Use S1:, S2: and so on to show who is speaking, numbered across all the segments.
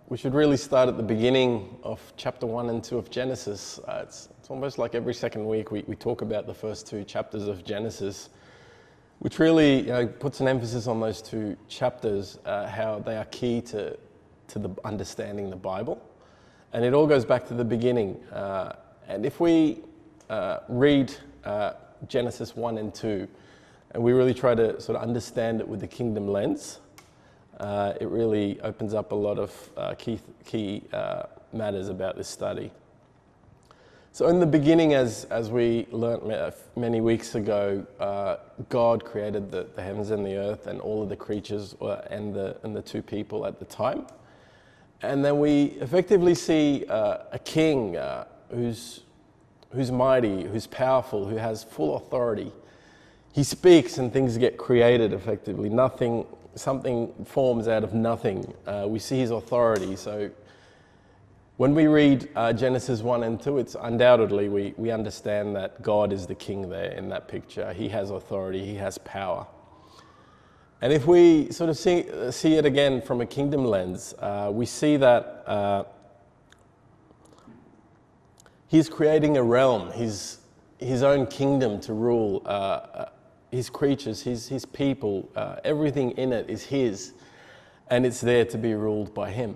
S1: We should really start at the beginning of chapter 1 and 2 of Genesis. It's almost like every second week we talk about the first two chapters of Genesis, which really puts an emphasis on those two chapters, how they are key to the understanding the Bible. And it all goes back to the beginning. And if we read Genesis 1 and 2, and we really try to sort of understand it with the kingdom lens, it really opens up a lot of key matters about this study. So in the beginning, as we learnt many weeks ago, God created the heavens and the earth and all of the creatures and the two people at the time. And then we effectively see a king who's mighty, who's powerful, who has full authority. He speaks and things get created effectively. Something forms out of nothing. We see his authority. So when we read Genesis 1 and 2, it's undoubtedly we understand that God is the king there in that picture. He has authority, he has power. And if we sort of see it again from a kingdom lens, we see that he's creating a realm, his own kingdom to rule his creatures, his people, everything in it is his, and it's there to be ruled by him.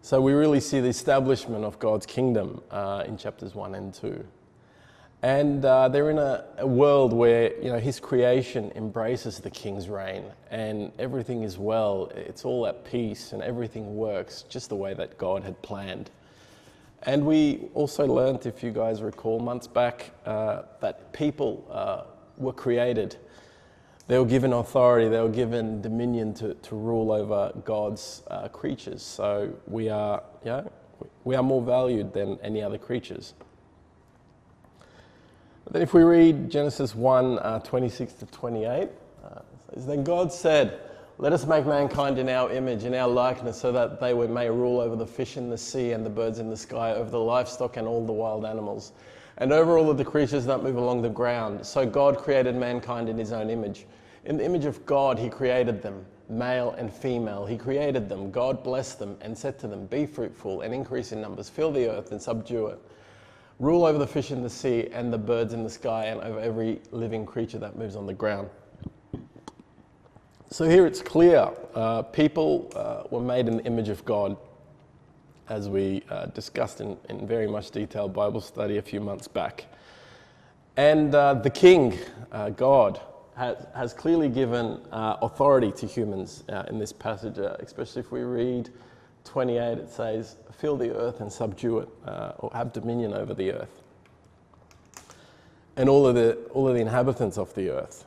S1: So we really see the establishment of God's kingdom in chapters 1 and 2. And they're in a world where his creation embraces the king's reign, and everything is well, it's all at peace, and everything works just the way that God had planned. And we also learned, if you guys recall months back, that people were created. They were given authority, they were given dominion to rule over God's creatures. So we are more valued than any other creatures. But then if we read Genesis 1, 26 to 28, it says, "Then God said, 'Let us make mankind in our image, in our likeness, so that they may rule over the fish in the sea and the birds in the sky, over the livestock and all the wild animals, and over all of the creatures that move along the ground.' So God created mankind in his own image. In the image of God he created them, male and female. He created them. God blessed them and said to them, 'Be fruitful and increase in numbers, fill the earth and subdue it. Rule over the fish in the sea and the birds in the sky and over every living creature that moves on the ground.'" So here it's clear, people were made in the image of God, as we discussed in very much detail Bible study a few months back. And the King, God, has clearly given authority to humans in this passage, especially if we read 28, it says, "Fill the earth and subdue it," or have dominion over the earth, and all of the inhabitants of the earth.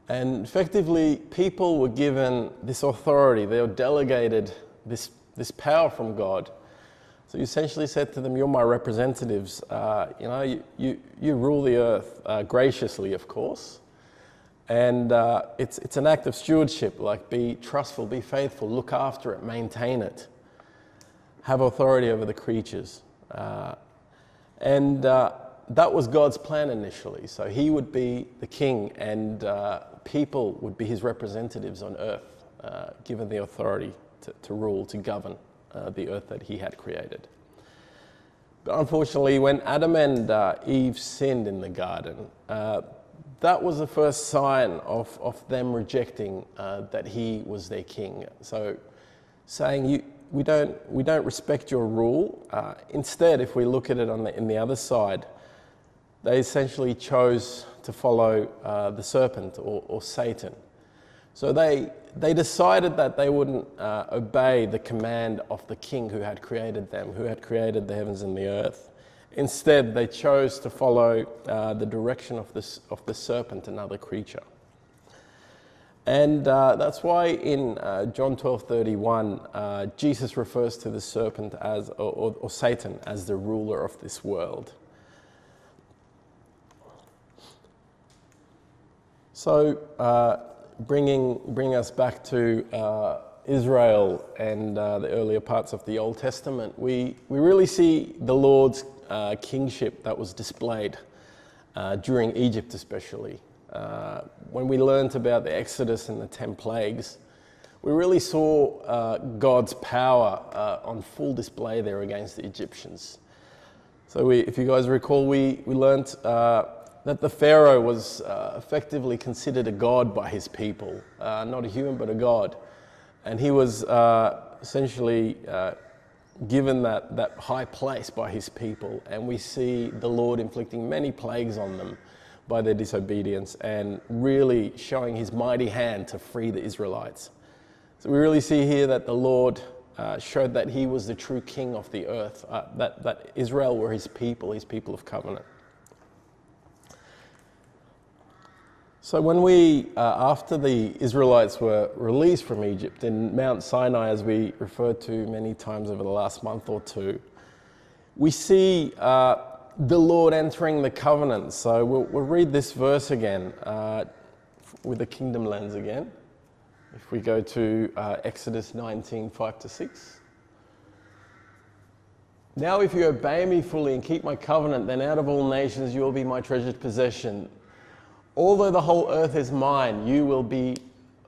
S1: And effectively, people were given this authority. They were delegated this power from God. So he essentially said to them, "You're my representatives. You rule the earth graciously, of course. And it's an act of stewardship, like be trustful, be faithful, look after it, maintain it, have authority over the creatures." And that was God's plan initially. So he would be the king, and people would be his representatives on earth, given the authority to rule, to govern the earth that he had created. But unfortunately, when Adam and Eve sinned in the garden, that was the first sign of them rejecting that he was their king. So saying, we don't respect your rule. Instead, if we look at it in the other side, they essentially chose to follow the serpent or Satan. So they decided that they wouldn't obey the command of the king who had created them, who had created the heavens and the earth. Instead, they chose to follow the direction of the serpent, another creature. And that's why in John 12:31, Jesus refers to the serpent as, or Satan, as the ruler of this world. So, bringing us back to Israel and the earlier parts of the Old Testament, we really see the Lord's kingship that was displayed during Egypt especially. When we learnt about the Exodus and the 10 plagues, we really saw God's power on full display there against the Egyptians. So if you guys recall, we learnt that the Pharaoh was effectively considered a god by his people, not a human but a god. And he was essentially given that high place by his people, and we see the Lord inflicting many plagues on them by their disobedience and really showing his mighty hand to free the Israelites. So we really see here that the Lord showed that he was the true king of the earth, that Israel were his people of covenant. So when after the Israelites were released from Egypt in Mount Sinai, as we referred to many times over the last month or two, we see the Lord entering the covenant. So we'll read this verse again with the kingdom lens again. If we go to Exodus 19, 5-6. Now if you obey me fully and keep my covenant, then out of all nations you will be my treasured possession. Although the whole earth is mine, you will be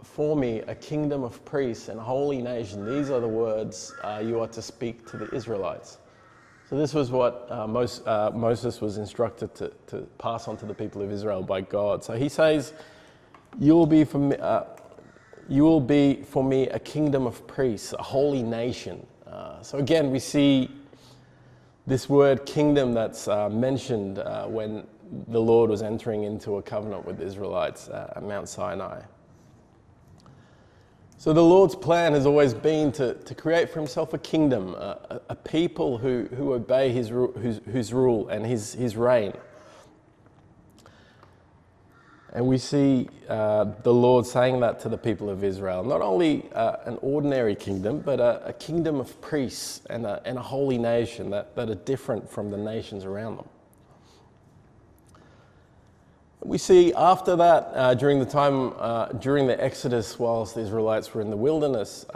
S1: for me a kingdom of priests and a holy nation. These are the words you are to speak to the Israelites. So this was what Moses was instructed to pass on to the people of Israel by God. So he says, you will be for me a kingdom of priests, a holy nation. So again, we see this word kingdom that's mentioned when the Lord was entering into a covenant with the Israelites at Mount Sinai. So the Lord's plan has always been to create for himself a kingdom, a people who obey his rule and his reign. And we see the Lord saying that to the people of Israel. Not only an ordinary kingdom, but a kingdom of priests and a holy nation that are different from the nations around them. We see after that, during the Exodus, whilst the Israelites were in the wilderness,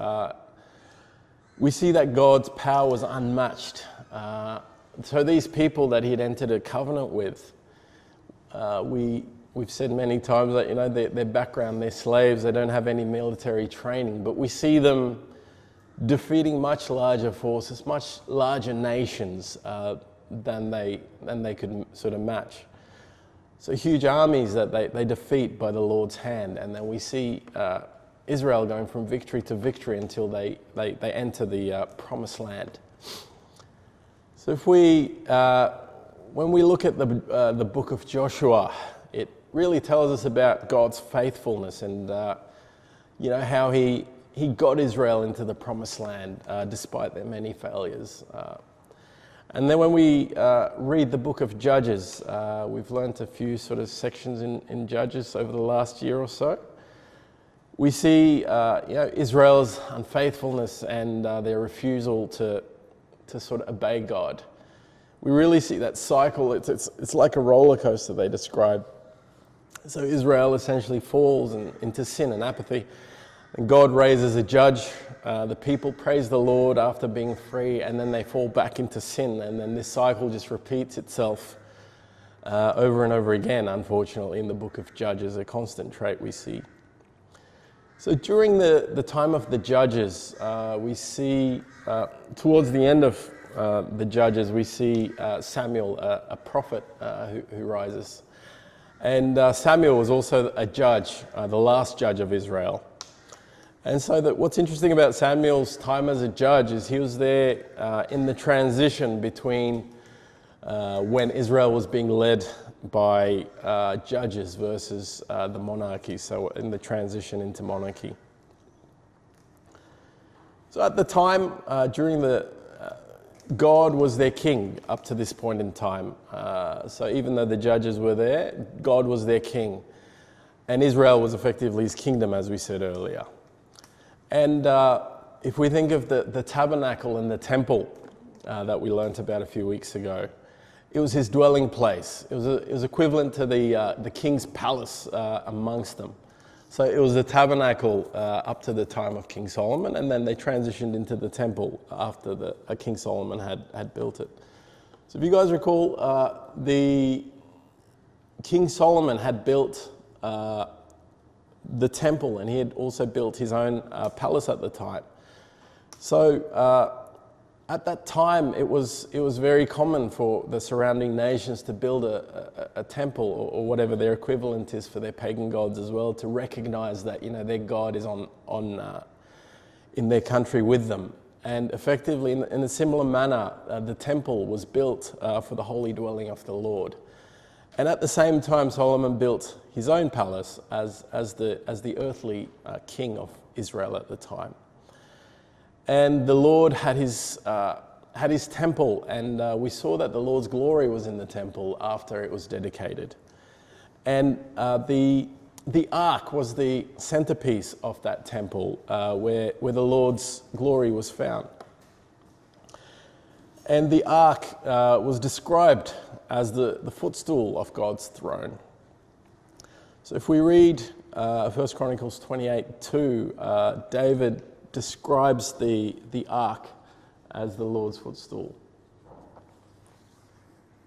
S1: we see that God's power was unmatched. So these people that he had entered a covenant with, we've said many times that their background, they're slaves, they don't have any military training, but we see them defeating much larger forces, much larger nations than they could sort of match. So huge armies that they defeat by the Lord's hand, and then we see Israel going from victory to victory until they enter the promised land. So when we look at the book of Joshua, it really tells us about God's faithfulness and how he got Israel into the promised land despite their many failures. And then when we read the book of Judges, we've learnt a few sort of sections in Judges over the last year or so. We see Israel's unfaithfulness and their refusal to sort of obey God. We really see that cycle. It's like a roller coaster, they describe. So Israel essentially falls into sin and apathy. And God raises a judge. The people praise the Lord after being free, and then they fall back into sin. And then this cycle just repeats itself over and over again, unfortunately, in the book of Judges, a constant trait we see. So during the time of the Judges, we see, towards the end of the Judges, we see Samuel, a prophet who rises. And Samuel was also a judge, the last judge of Israel. And so what's interesting about Samuel's time as a judge is he was there in the transition between when Israel was being led by judges versus the monarchy, so in the transition into monarchy. So at the time, God was their king up to this point in time. So even though the judges were there, God was their king. And Israel was effectively his kingdom, as we said earlier. And if we think of the tabernacle and the temple that we learnt about a few weeks ago, it was his dwelling place. It was equivalent to the king's palace amongst them. So it was the tabernacle up to the time of King Solomon, and then they transitioned into the temple after King Solomon had built it. So if you guys recall, the King Solomon had built the temple, and he had also built his own palace at the time. So at that time, it was very common for the surrounding nations to build a temple or whatever their equivalent is for their pagan gods as well, to recognize that their God is in their country with them. And effectively, in a similar manner, the temple was built for the holy dwelling of the Lord. And at the same time, Solomon built his own palace as the earthly king of Israel at the time. And the Lord had his temple, and we saw that the Lord's glory was in the temple after it was dedicated. And the ark was the centerpiece of that temple, where the Lord's glory was found. And the ark was described as the footstool of God's throne. So if we read 1 Chronicles 28:2, David describes the ark as the Lord's footstool.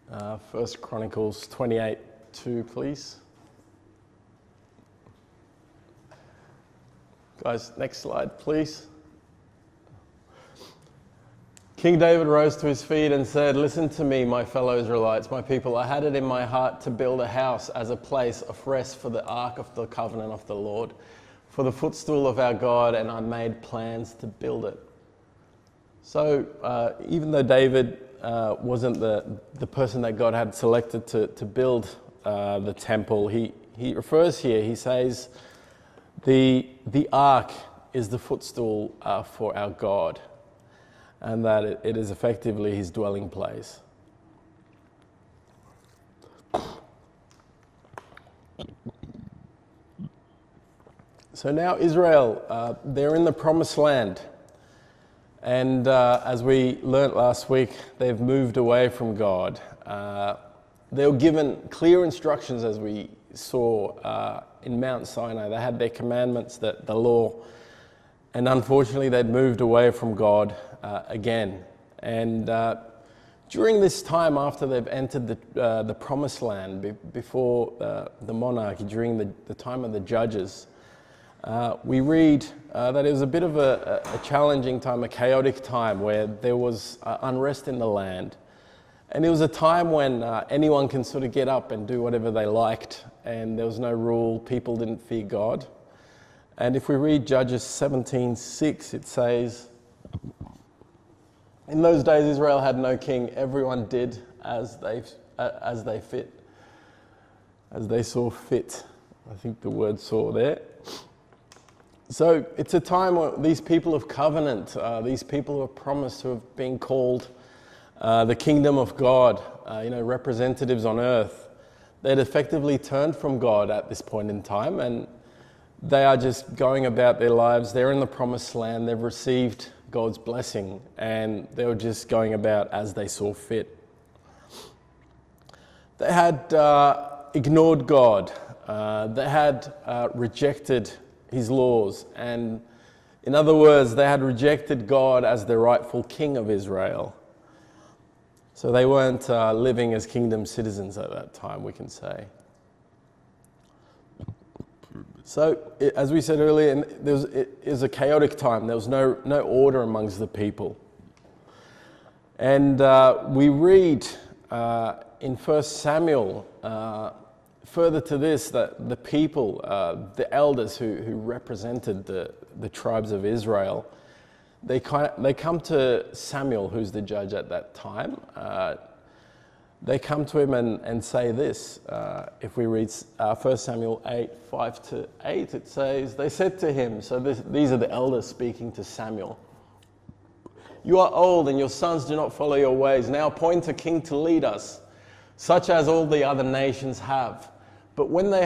S1: 1 Chronicles 28:2, please. Guys, next slide, please. King David rose to his feet and said, "Listen to me, my fellow Israelites, my people. I had it in my heart to build a house as a place of rest for the ark of the covenant of the Lord, for the footstool of our God, and I made plans to build it." So even though David wasn't the person that God had selected to build the temple, he refers here, he says, the ark is the footstool for our God, and that it is effectively his dwelling place. So now Israel, they're in the promised land. And as we learnt last week, they've moved away from God. They were given clear instructions, as we saw in Mount Sinai. They had their commandments, the law, and unfortunately they'd moved away from God again. And during this time, after they've entered the promised land, before the monarchy, during the time of the judges, we read that it was a bit of a challenging time, a chaotic time, where there was unrest in the land. And it was a time when anyone can sort of get up and do whatever they liked, and there was no rule, people didn't fear God. And if we read Judges 17:6, it says, "In those days Israel had no king, everyone did as they saw fit." I think the word "saw" there. So it's a time where these people of covenant, these people who are promised, who have been called the kingdom of God, representatives on earth, they'd effectively turned from God at this point in time, and they are just going about their lives. They're in the promised land, they've received God's blessing, and they were just going about as they saw fit. They had ignored God, they had rejected his laws, and in other words, they had rejected God as the rightful king of Israel. So they weren't living as kingdom citizens at that time, we can say. So, as we said earlier, it was a chaotic time. There was no order amongst the people. And we read in 1 Samuel, further to this, that the people, the elders who represented the tribes of Israel, they come to Samuel, who's the judge at that time. They come to him and say this. If we read 1 Samuel 8:5-8, it says, "They said to him," so these are the elders speaking to Samuel, "You are old and your sons do not follow your ways. Now appoint a king to lead us, such as all the other nations have." But when they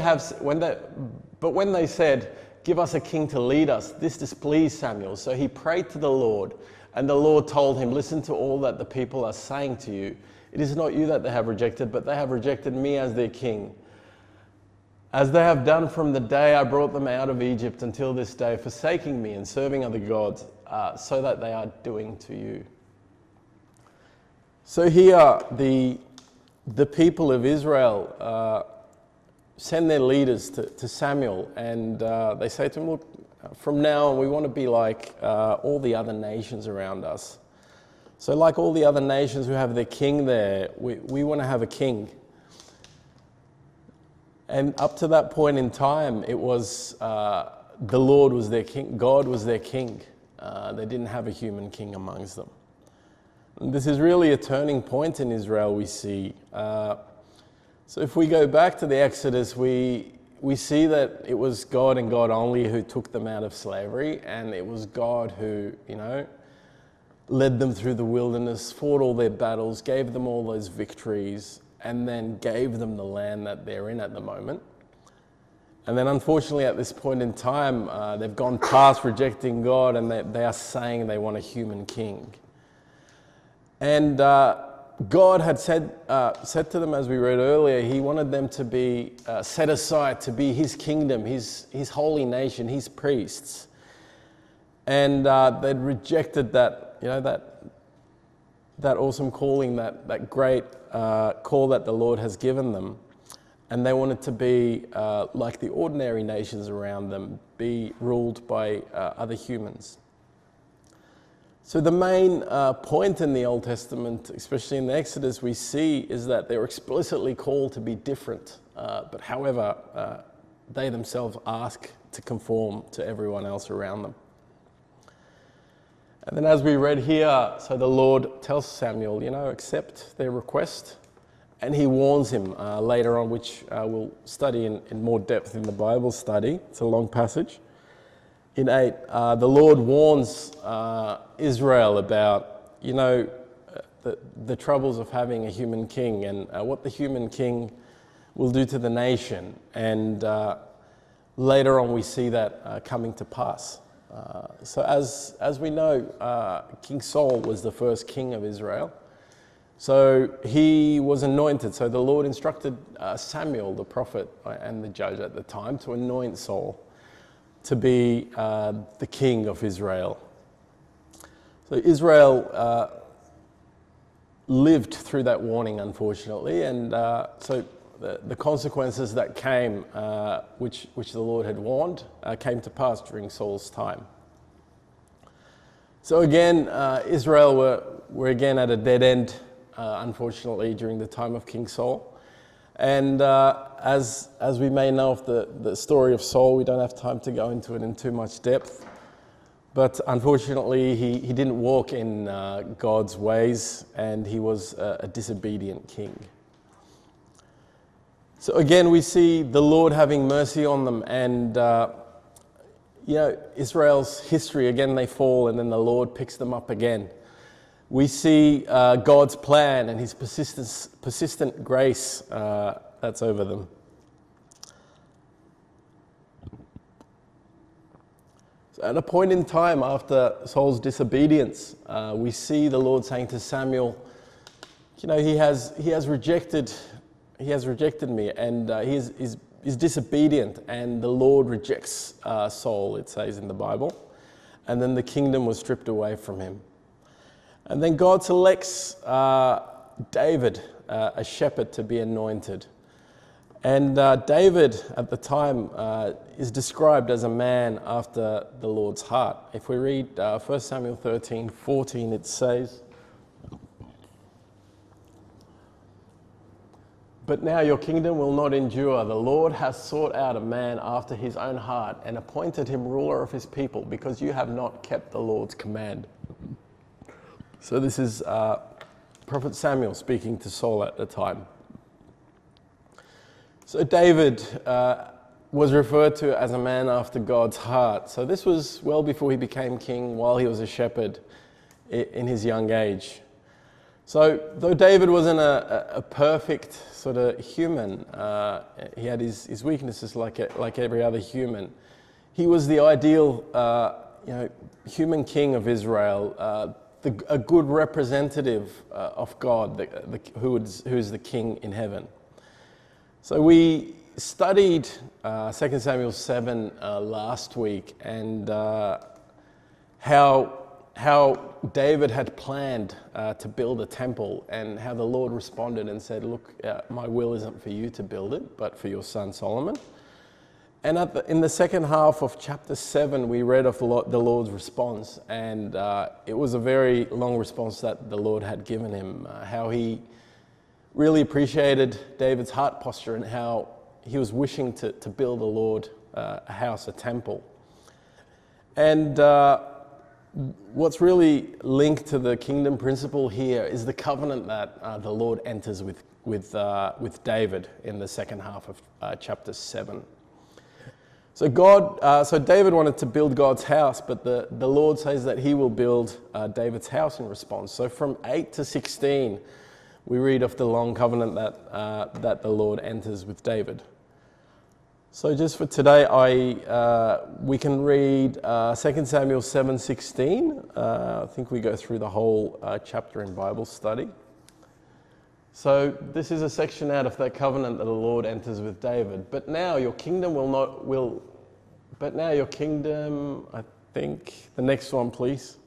S1: said, "Give us a king to lead us," this displeased Samuel. So he prayed to the Lord, and the Lord told him, "Listen to all that the people are saying to you. It is not you that they have rejected, but they have rejected me as their king, as they have done from the day I brought them out of Egypt until this day, forsaking me and serving other gods, so that they are doing to you." So here, the people of Israel, send their leaders to Samuel, and they say to him, look, from now on we want to be like all the other nations around us. So like all the other nations who have their king there, we want to have a king. And up to that point in time, it was the Lord was their king, God was their king. They didn't have a human king amongst them. And this is really a turning point in Israel, we see. So if we go back to the Exodus, we see that it was God and God only who took them out of slavery, and it was God who, led them through the wilderness, fought all their battles, gave them all those victories, and then gave them the land that they're in at the moment. And then unfortunately at this point in time, they've gone past rejecting God, and they are saying they want a human king. And God had said to them, as we read earlier, he wanted them to be set aside to be his kingdom, his holy nation, his priests. And they'd rejected that, that awesome calling, that great call that the Lord has given them. And they wanted to be like the ordinary nations around them, be ruled by other humans. So the main point in the Old Testament, especially in the Exodus, we see is that they're explicitly called to be different. But however, they themselves ask to conform to everyone else around them. And then as we read here, so the Lord tells Samuel, accept their request. And he warns him later on, which we'll study in more depth in the Bible study. It's a long passage. In 8, the Lord warns Israel about, the troubles of having a human king and what the human king will do to the nation. And later on we see that coming to pass. So as we know, King Saul was the first king of Israel. So he was anointed. So the Lord instructed Samuel, the prophet and the judge at the time, to anoint Saul to be the king of Israel. So Israel lived through that warning, unfortunately, and so the consequences that came, which the Lord had warned, came to pass during Saul's time. So again, Israel were again at a dead end, unfortunately, during the time of King Saul. And as we may know of the story of Saul, we don't have time to go into it in too much depth. But unfortunately, he didn't walk in God's ways, and he was a disobedient king. So again, we see the Lord having mercy on them, and Israel's history, again they fall, and then the Lord picks them up again. We see God's plan and his persistent grace that's over them. So at a point in time after Saul's disobedience, we see the Lord saying to Samuel, he has rejected me, and he is disobedient, and the Lord rejects Saul, it says in the Bible, and then the kingdom was stripped away from him. And then God selects David, a shepherd, to be anointed. And David, at the time, is described as a man after the Lord's heart. If we read 1 Samuel 13:14, it says, "But now your kingdom will not endure. The Lord has sought out a man after his own heart and appointed him ruler of his people, because you have not kept the Lord's command." So this is Prophet Samuel speaking to Saul at the time. So David was referred to as a man after God's heart. So this was well before he became king, while he was a shepherd in his young age. So though David wasn't a perfect sort of human, he had his weaknesses like every other human. He was the ideal human king of Israel, a good representative of God, who is the king in heaven. So we studied 2 Samuel 7 last week, and how how David had planned to build a temple, and how the Lord responded and said, look, my will isn't for you to build it, but for your son Solomon. And in the second half of chapter 7, we read of the Lord's response, and it was a very long response that the Lord had given him, how he really appreciated David's heart posture and how he was wishing to build the Lord a house, a temple. And what's really linked to the kingdom principle here is the covenant that the Lord enters with David in the second half of chapter 7. So David wanted to build God's house, but the Lord says that he will build David's house in response. So from 8 to 16, we read of the long covenant that the Lord enters with David. So just for today, we can read 2 Samuel 7:16. I think we go through the whole chapter in Bible study. So this is a section out of that covenant that the Lord enters with David. But now your kingdom I think, the next one please.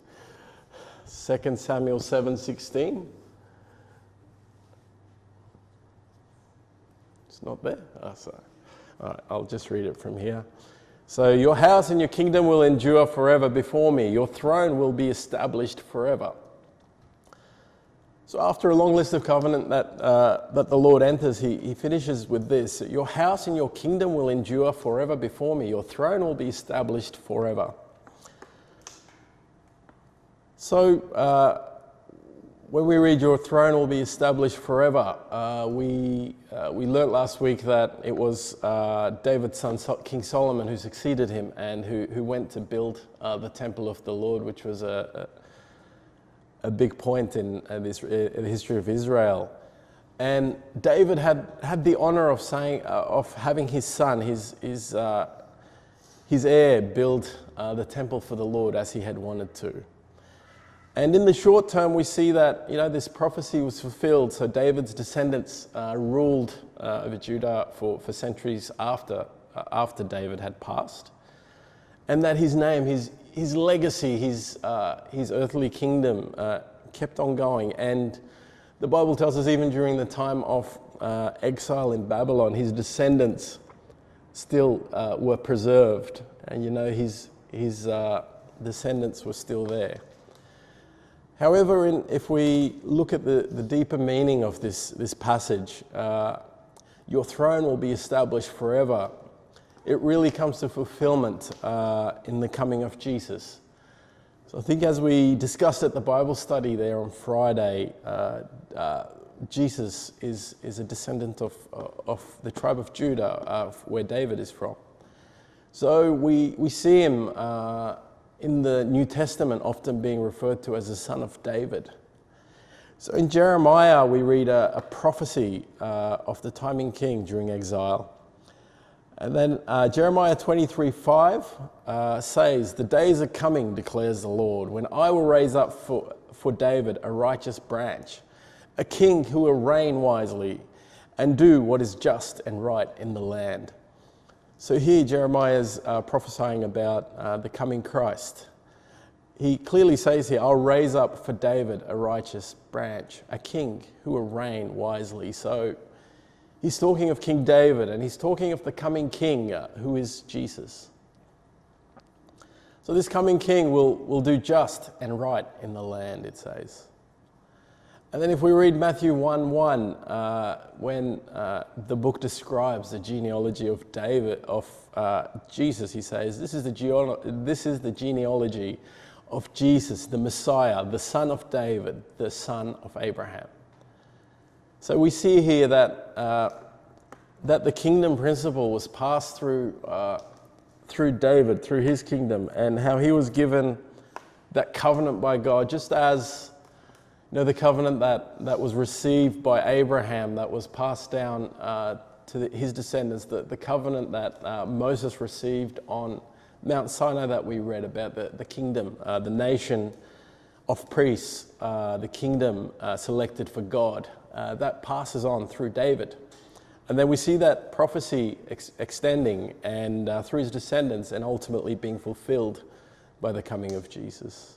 S1: 2 Samuel 7:16. It's not there? Oh, sorry. All right, I'll just read it from here. So your house and your kingdom will endure forever before me. Your throne will be established forever. So after a long list of covenant that the Lord enters, he finishes with this. Your house and your kingdom will endure forever before me. Your throne will be established forever. So when we read your throne will be established forever, we learnt last week that it was David's son, King Solomon, who succeeded him and who went to build the temple of the Lord, which was a big point in the history of Israel. And David had the honor of having his son, his heir, build the temple for the Lord as he had wanted to. And in the short term, we see that this prophecy was fulfilled. So David's descendants ruled over Judah for centuries after David had passed, and that his name, his legacy, his earthly kingdom kept on going. And the Bible tells us even during the time of exile in Babylon, his descendants still were preserved, and his descendants were still there. However, if we look at the deeper meaning of this passage, your throne will be established forever. It really comes to fulfillment in the coming of Jesus. So I think as we discussed at the Bible study there on Friday, Jesus is a descendant of the tribe of Judah, where David is from. So we see him in the New Testament often being referred to as the son of David. So in Jeremiah, we read a prophecy of the timing king during exile. And then Jeremiah 23:5 says, "The days are coming, declares the Lord, when I will raise up for David a righteous branch, a king who will reign wisely and do what is just and right in the land." So here Jeremiah is prophesying about the coming Christ. He clearly says here, "I'll raise up for David a righteous branch, a king who will reign wisely." So he's talking of King David, and he's talking of the coming king who is Jesus. So this coming king will do just and right in the land, it says. And then if we read Matthew 1:1, when the book describes the genealogy of Jesus, he says, this is the genealogy of Jesus, the Messiah, the son of David, the son of Abraham. So we see here that the kingdom principle was passed through David, through his kingdom, and how he was given that covenant by God, just as the covenant that was received by Abraham, that was passed down to his descendants, the covenant that Moses received on Mount Sinai that we read about, the kingdom, the nation of priests, the kingdom selected for God, that passes on through David. And then we see that prophecy extending and through his descendants and ultimately being fulfilled by the coming of Jesus.